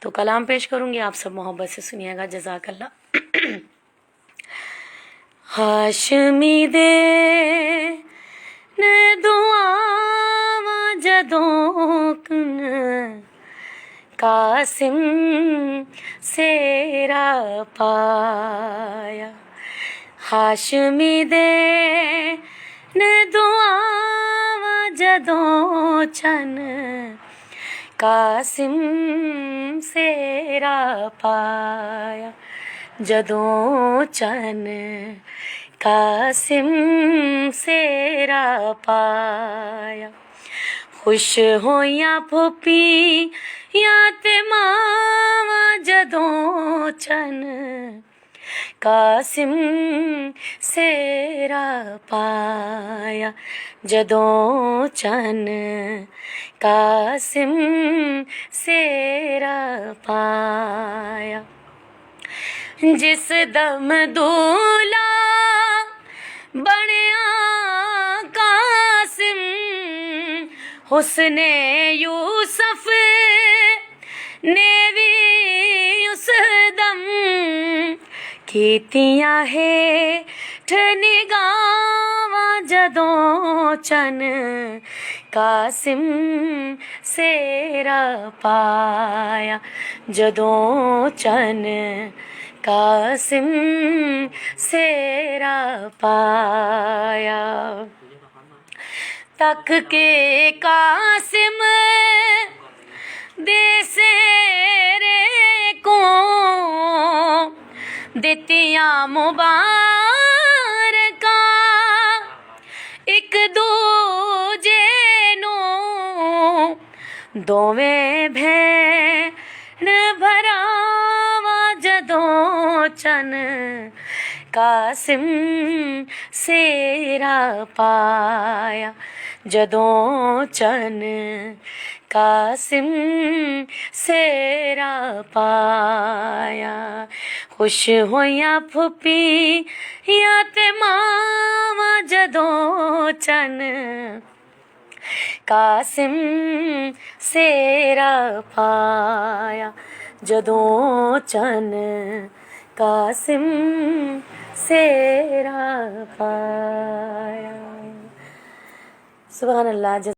तो कलाम पेश करूँगी, आप सब मोहब्बत से सुनिएगा। जज़ाकल्लाह। हाशमी दे ने दुआवां जदों कन कासिम सेरा पाया। हाशमी दे ने दुआवां जदों चन कासिम सेरा पाया। जदों चन कासिम सेरा पाया। खुश होइयां फुप्पियां ते मावां जदों चन कासिम सेरा पाया। जदों चन कासिम सेरा पाया। जिस दम दूल्हा बनया कासिम हुस्ने यूसुफ ने भी उस दम कीतियां हेठ निगावां जदों चन कासिम सेरा पाया। जदों चन कासिम सेरा पाया। तक के कासिम दे सेरे को दित्तियां मुबारकां एक दूजे नूं दोवें भैण भरावां जदों चन कासिम सेरा पाया। जदों चन कासिम सेरा पाया। खुश होइयां फुप्पियां ते मावां जदों चन कासिम सेरा पाया। जदों चन कासिम सेरा पाया। सुभान अल्लाह।